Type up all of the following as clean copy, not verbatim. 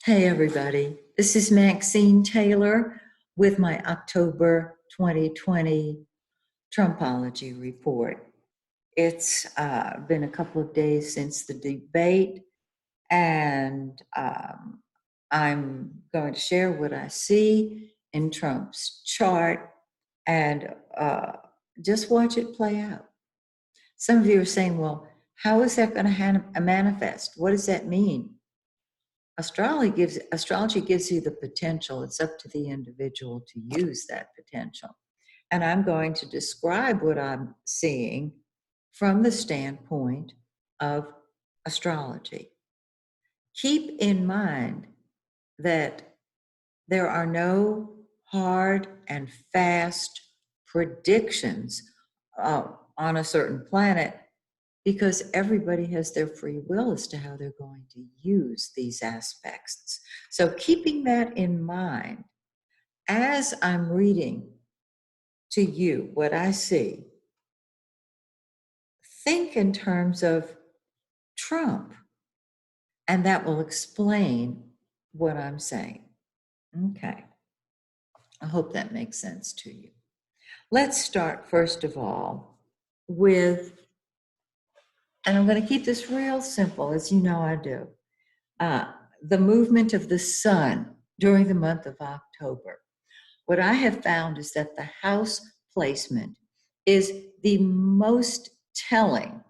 Hey, everybody. This is Maxine Taylor with my October 2020 Trumpology report. It's been a couple of days since the debate, and I'm going to share what I see in Trump's chart and just watch it play out. Some of you are saying, well, how is that going to manifest? What does that mean? Astrology gives you the potential. It's up to the individual to use that potential. And I'm going to describe what I'm seeing from the standpoint of astrology. Keep in mind that there are no hard and fast predictions on a certain planet, because everybody has their free will as to how they're going to use these aspects. So keeping that in mind, as I'm reading to you what I see, think in terms of Trump, and that will explain what I'm saying. Okay. I hope that makes sense to you. Let's start, first of all, with, and I'm going to keep this real simple, as you know I do, the movement of the sun during the month of October. What I have found is that the house placement is the most telling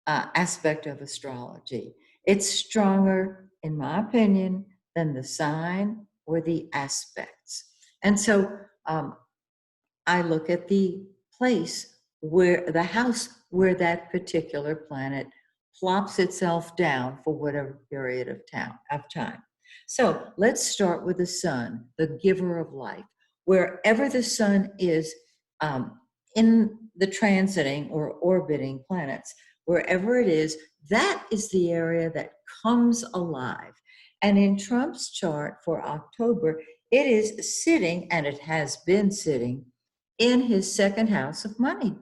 aspect of astrology. It's stronger, in my opinion, than the sign or the aspects. And so I look at the place where the house where that particular planet plops itself down for whatever period of time. So let's start with the sun, the giver of life. Wherever the sun is in the transiting or orbiting planets, wherever it is, that is the area that comes alive. And in Trump's chart for October, it is sitting, and it has been sitting, in his second house of money.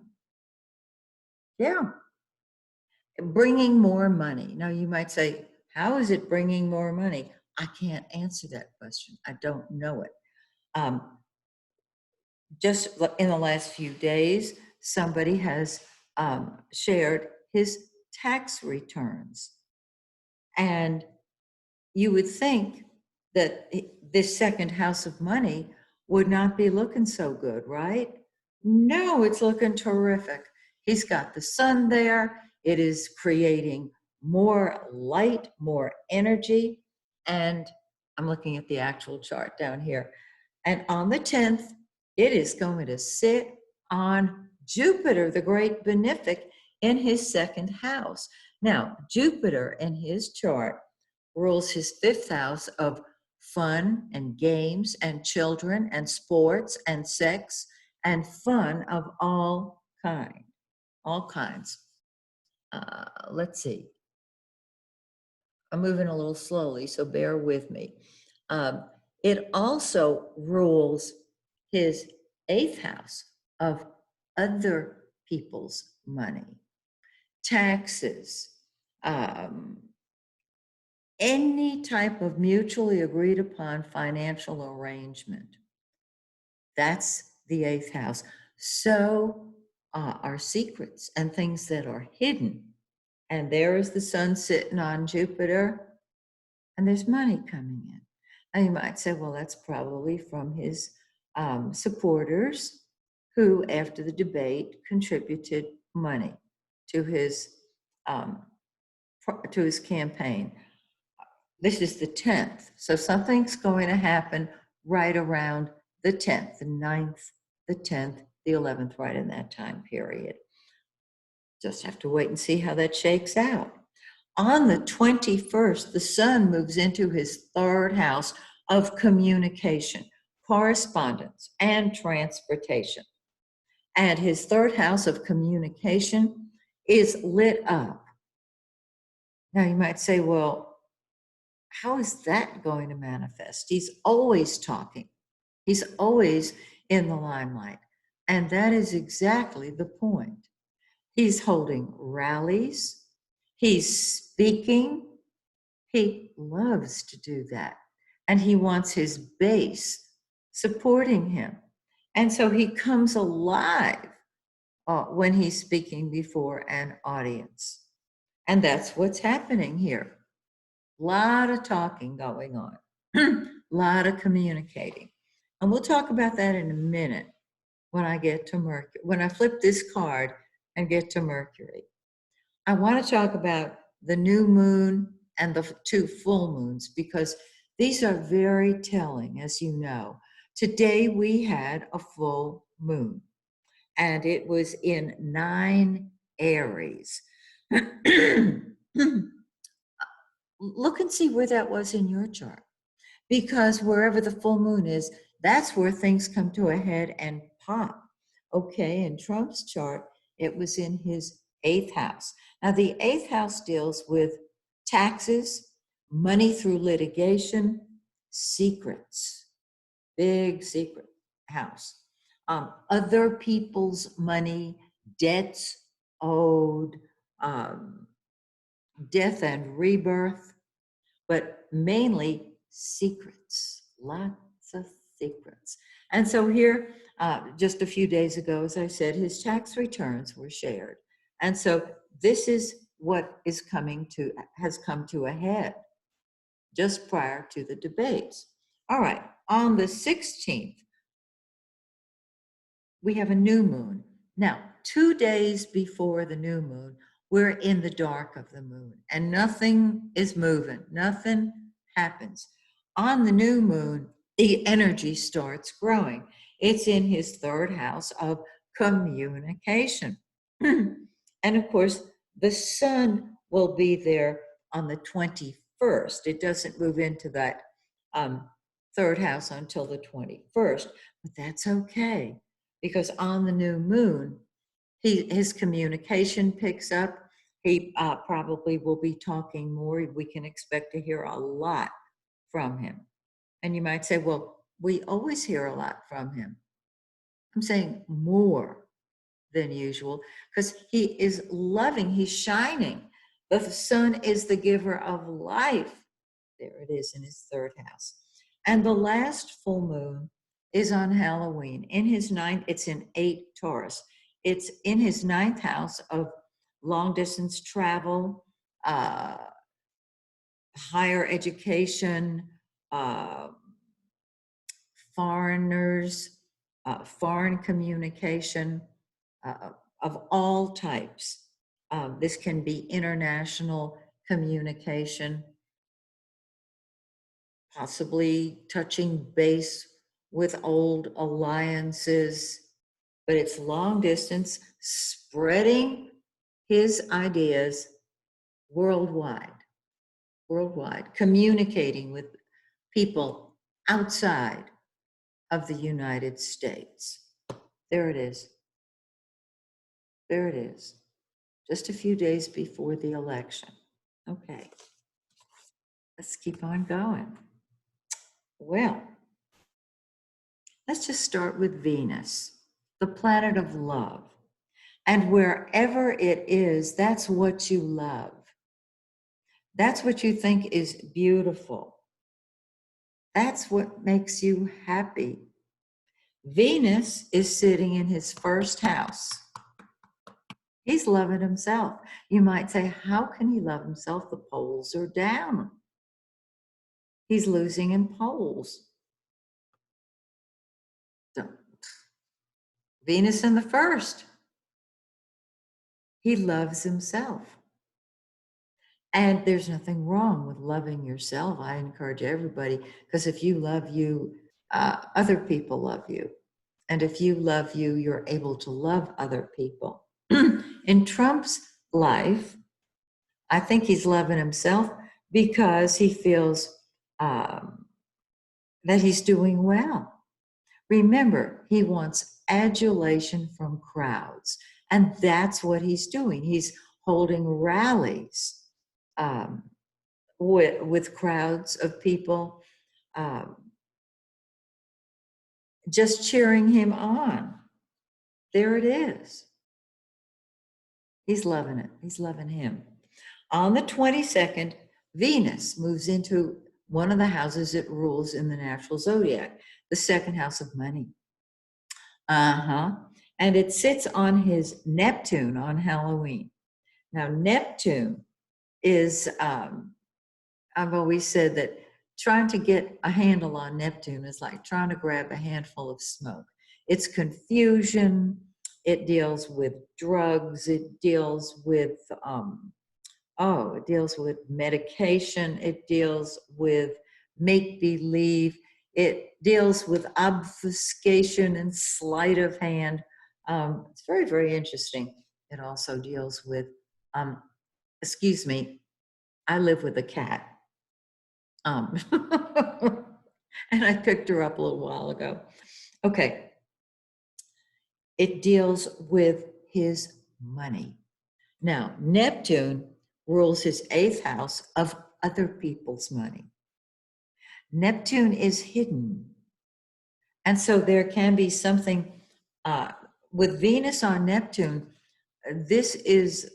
Yeah. Bringing more money. Now, you might say, how is it bringing more money? I can't answer that question. I don't know it. Just in the last few days, somebody has shared his tax returns. And you would think that this second house of money would not be looking so good, right? No, it's looking terrific. He's got the sun there. It is creating more light, more energy. And I'm looking at the actual chart down here. And on the 10th, it is going to sit on Jupiter, the great benefic, in his second house. Now, Jupiter in his chart rules his fifth house of fun and games and children and sports and sex and fun of all kinds. Let's see. I'm moving a little slowly, so bear with me. It also rules his eighth house of other people's money, taxes, any type of mutually agreed upon financial arrangement. That's the eighth house. So are secrets and things that are hidden. And there is the sun sitting on Jupiter, and there's money coming in. Now you might say, well, that's probably from his supporters who, after the debate, contributed money to his campaign. This is the 10th. So something's going to happen right around the 10th, the 9th, the 10th, the 11th, right in that time period. Just have to wait and see how that shakes out. On the 21st, the sun moves into his third house of communication, correspondence, and transportation. And his third house of communication is lit up. Now you might say, well, how is that going to manifest? He's always talking. He's always in the limelight. And that is exactly the point. He's holding rallies. He's speaking. He loves to do that. And he wants his base supporting him. And so he comes alive when he's speaking before an audience. And that's what's happening here. A lot of talking going on, a lot of communicating. And we'll talk about that in a minute when I get to Mercury, when I flip this card and get to Mercury. I want to talk about the new moon and the two full moons because these are very telling, as you know. Today we had a full moon and it was in 9 Aries. Look and see where that was in your chart because wherever the full moon is, that's where things come to a head and pop. Okay, in Trump's chart, it was in his 8th house. Now, the 8th house deals with taxes, money through litigation, secrets, big secret house. Other people's money, debts owed, death and rebirth, but mainly secrets, lots of secrets. And so here, just a few days ago, as I said, his tax returns were shared. And so this is what has come to a head just prior to the debates. All right, on the 16th, we have a new moon. Now, 2 days before the new moon, we're in the dark of the moon and nothing is moving, nothing happens. On the new moon, the energy starts growing. It's in his 3rd house of communication. And of course, the sun will be there on the 21st. It doesn't move into that 3rd house until the 21st, but that's okay because on the new moon, his communication picks up. He probably will be talking more. We can expect to hear a lot from him. And you might say, well, we always hear a lot from him. I'm saying more than usual because he is loving, he's shining. The sun is the giver of life. There it is in his 3rd house. And the last full moon is on Halloween. In his 9th, it's in 8 Taurus. It's in his 9th house of long distance travel, higher education, foreigners, foreign communication of all types. This can be international communication, possibly touching base with old alliances, but it's long distance, spreading his ideas worldwide, communicating with people outside of the United States. There it is. There it is. Just a few days before the election. Okay, let's keep on going. Well, let's just start with Venus, the planet of love. And wherever it is, that's what you love. That's what you think is beautiful. That's what makes you happy. Venus is sitting in his 1st house. He's loving himself. You might say, how can he love himself? The poles are down. He's losing in poles. Venus in the 1st. He loves himself. And there's nothing wrong with loving yourself. I encourage everybody, because if you love you, other people love you. And if you love you, you're able to love other people. In Trump's life, I think he's loving himself because he feels that he's doing well. Remember, he wants adulation from crowds. And that's what he's doing. He's holding rallies with crowds of people just cheering him on. There it is. He's loving it. He's loving him. On the 22nd, Venus moves into one of the houses it rules in the natural zodiac, the second house of money. And it sits on his Neptune on Halloween. Now, Neptune is, I've always said that trying to get a handle on Neptune is like trying to grab a handful of smoke. It's confusion. It deals with drugs. It deals with, it deals with medication. It deals with make believe. It deals with obfuscation and sleight of hand. It's very, very interesting. It also deals with, excuse me, I live with a cat. And I picked her up a little while ago. Okay. It deals with his money. Now, Neptune rules his eighth house of other people's money. Neptune is hidden. And so there can be something with Venus on Neptune. This is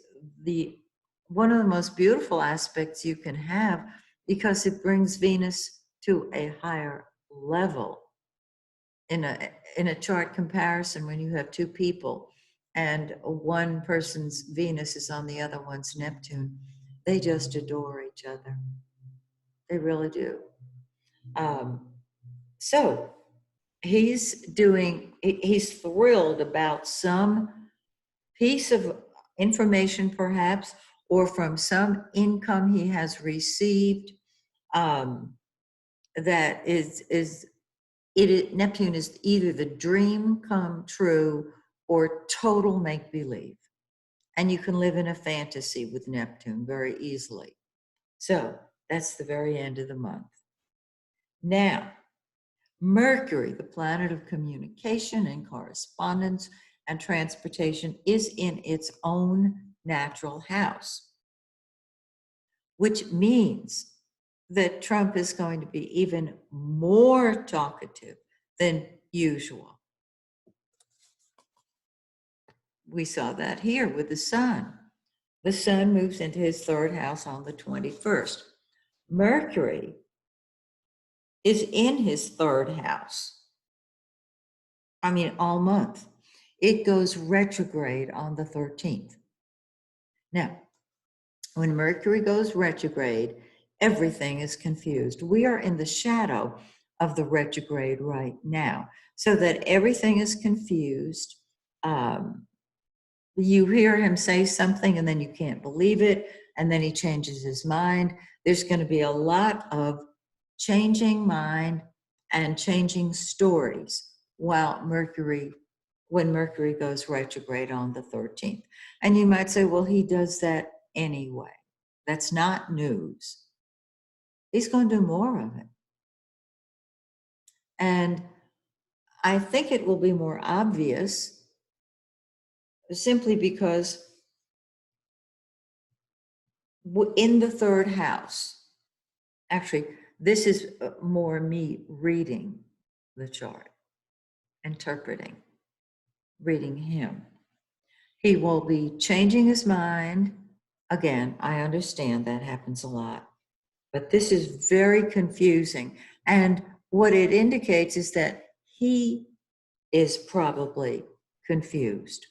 one of the most beautiful aspects you can have because it brings Venus to a higher level in a chart comparison. When you have two people and one person's Venus is on the other one's Neptune, they just adore each other. They really do. So he's thrilled about some piece of information perhaps, or from some income he has received that Neptune is either the dream come true or total make-believe. And you can live in a fantasy with Neptune very easily. So that's the very end of the month. Now, Mercury, the planet of communication and correspondence and transportation, is in its own natural house, which means that Trump is going to be even more talkative than usual. We saw that here with the sun. The sun moves into his third house on the 21st. Mercury is in his third house. I mean, all month. It goes retrograde on the 13th. Now, when Mercury goes retrograde, everything is confused. We are in the shadow of the retrograde right now, so that everything is confused. You hear him say something and then you can't believe it, and then he changes his mind. There's going to be a lot of changing mind and changing stories when Mercury goes retrograde on the 13th. And you might say, well, he does that anyway. That's not news. He's going to do more of it. And I think it will be more obvious simply because in the third house, actually, this is more me reading the chart, interpreting, reading him. He will be changing his mind. Again, I understand that happens a lot, but this is very confusing. And what it indicates is that he is probably confused.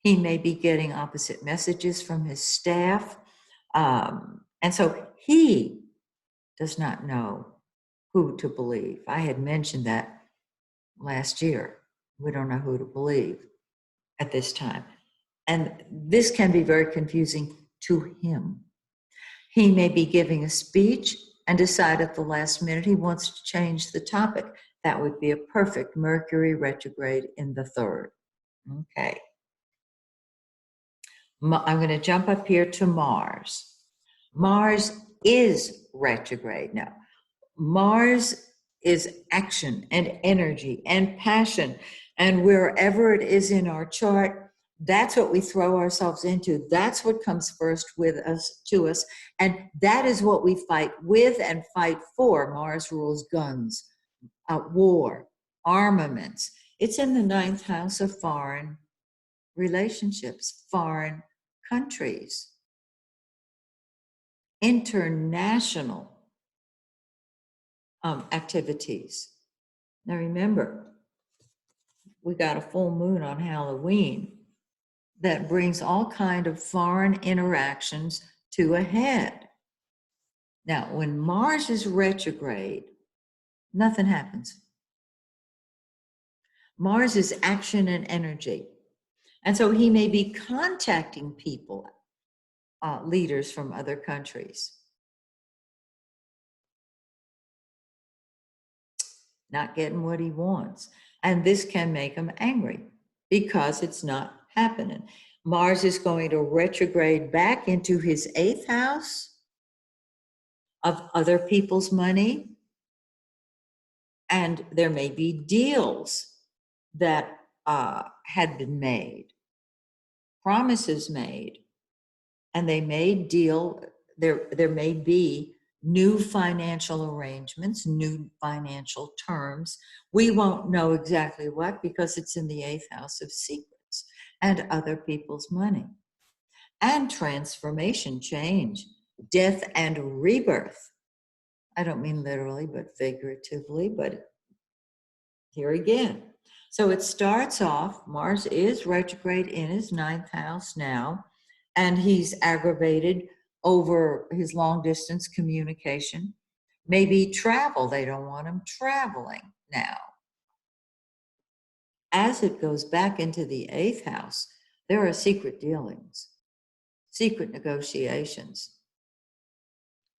He may be getting opposite messages from his staff. And so he does not know who to believe. I had mentioned that last year. We don't know who to believe at this time. And this can be very confusing to him. He may be giving a speech and decide at the last minute he wants to change the topic. That would be a perfect Mercury retrograde in the third. Okay. I'm going to jump up here to Mars. Mars is retrograde now. Mars is action and energy and passion. And wherever it is in our chart, that's what we throw ourselves into. That's what comes first to us. And that is what we fight with and fight for. Mars rules guns, war, armaments. It's in the ninth house of foreign relationships, foreign countries. international activities. Now remember, we got a full moon on Halloween that brings all kind of foreign interactions to a head. Now, when Mars is retrograde, nothing happens. Mars is action and energy. And so he may be contacting people, leaders from other countries. Not getting what he wants. And this can make him angry because it's not happening. Mars is going to retrograde back into his 8th house of other people's money. And there may be deals that had been made, promises made, and they may deal, there may be new financial arrangements, new financial terms. We won't know exactly what because it's in the 8th house of secrets and other people's money. And transformation, change, death and rebirth. I don't mean literally, but figuratively, but here again. So it starts off, Mars is retrograde in his 9th house now, and he's aggravated over his long distance communication. Maybe travel, they don't want him traveling now. As it goes back into the 8th house, there are secret dealings, secret negotiations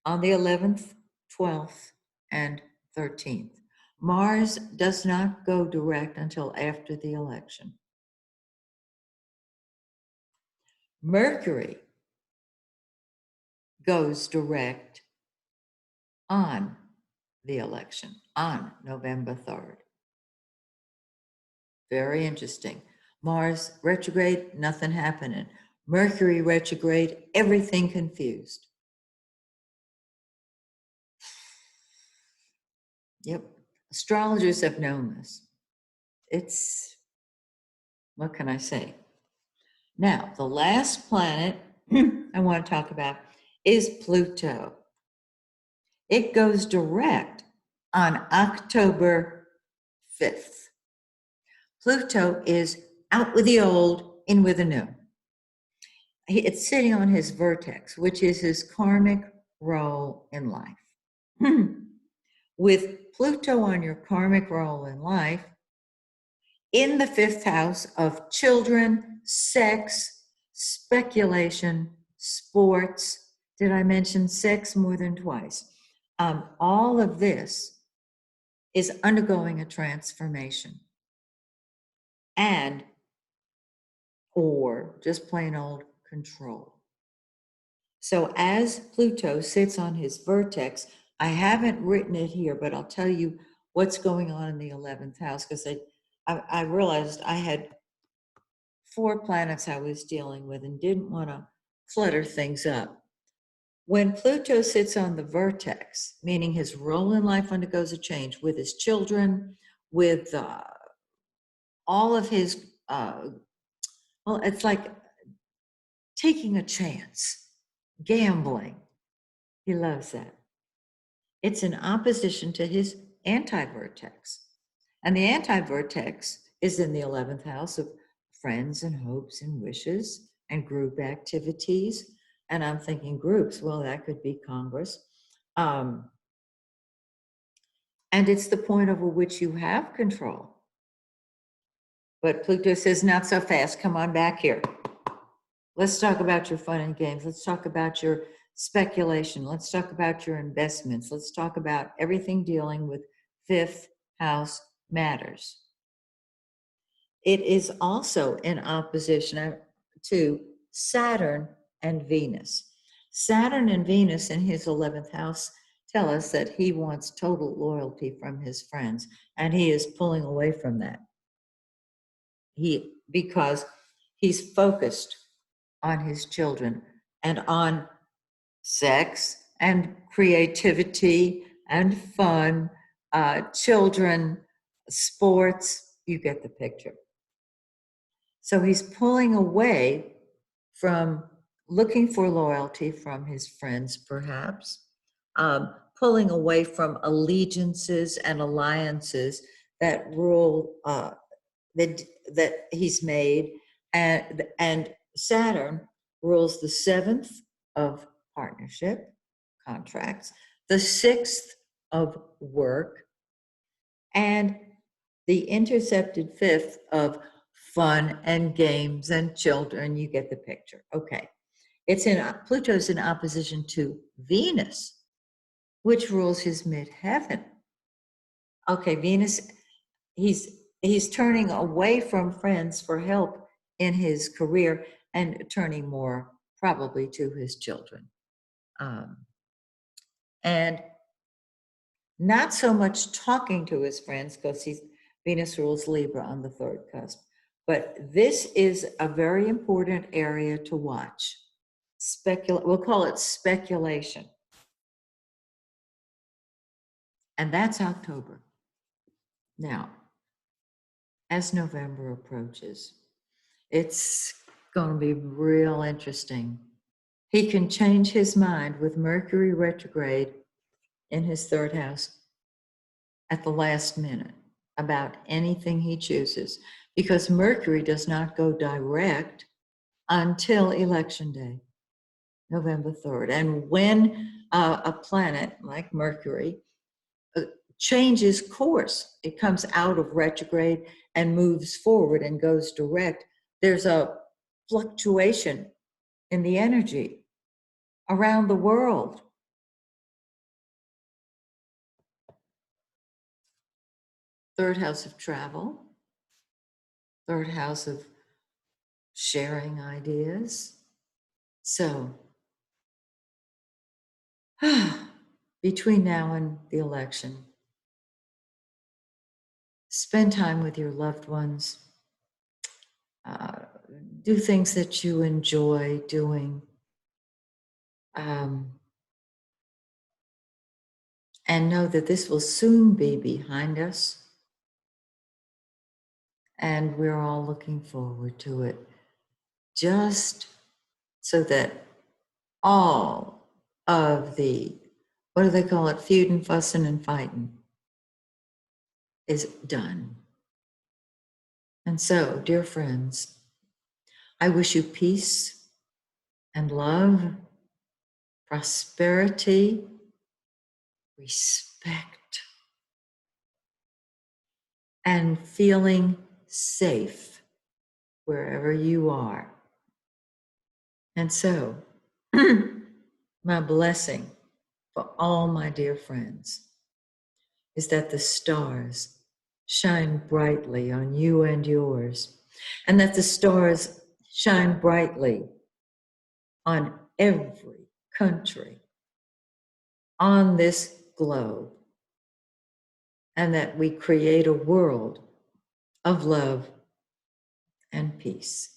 on the 11th, 12th, and 13th. Mars does not go direct until after the election. Mercury goes direct on the election, on November 3rd. Very interesting. Mars retrograde, nothing happening. Mercury retrograde, everything confused. Yep. Astrologers have known this. It's, what can I say? Now, the last planet I want to talk about is Pluto. It goes direct on October 5th. Pluto is out with the old, in with the new. It's sitting on his vertex, which is his karmic role in life. With Pluto on your karmic role in life, in the 5th house of children, sex, speculation, sports. Did I mention sex more than twice? All of this is undergoing a transformation. And, or just plain old control. So as Pluto sits on his vertex, I haven't written it here, but I'll tell you what's going on in the 11th house, because I realized I had 4 planets I was dealing with and didn't want to clutter things up. When Pluto sits on the vertex, meaning his role in life undergoes a change with his children, with all of his, well, it's like taking a chance, gambling. He loves that. It's in opposition to his anti-vertex. And the anti-vertex is in the 11th house of friends and hopes and wishes and group activities. And I'm thinking groups, well, that could be Congress. And it's the point over which you have control. But Pluto says, not so fast, come on back here. Let's talk about your fun and games. Let's talk about your speculation. Let's talk about your investments. Let's talk about everything dealing with 5th house matters. It is also in opposition to Saturn and Venus. Saturn and Venus in his 11th house tell us that he wants total loyalty from his friends, and he is pulling away from that. Because he's focused on his children and on sex and creativity and fun, children, sports, you get the picture. So he's pulling away from looking for loyalty from his friends, perhaps, pulling away from allegiances and alliances that rule that he's made, and Saturn rules the seventh of partnership contracts, the sixth of work, and the intercepted fifth of fun and games and children. You get the picture. Okay. Pluto's in opposition to Venus, which rules his midheaven. Okay, Venus, he's turning away from friends for help in his career and turning more probably to his children. And not so much talking to his friends, because Venus rules Libra on the third cusp. But this is a very important area to watch. We'll call it speculation. And that's October. Now, as November approaches, it's going to be real interesting. He can change his mind with Mercury retrograde in his third house at the last minute about anything he chooses, because Mercury does not go direct until election day, November 3rd. And when a planet like Mercury changes course, it comes out of retrograde and moves forward and goes direct, there's a fluctuation in the energy around the world. Third house of travel, third house of sharing ideas. So, between now and the election, spend time with your loved ones. Do things that you enjoy doing. And know that this will soon be behind us. And we're all looking forward to it. Just so that all of the, what do they call it, feuding, fussing, and fighting is done. And so, dear friends, I wish you peace and love, prosperity, respect, and feeling safe wherever you are. And so, my blessing for all my dear friends is that the stars shine brightly on you and yours, and that the stars shine brightly on every country on this globe, and that we create a world of love and peace.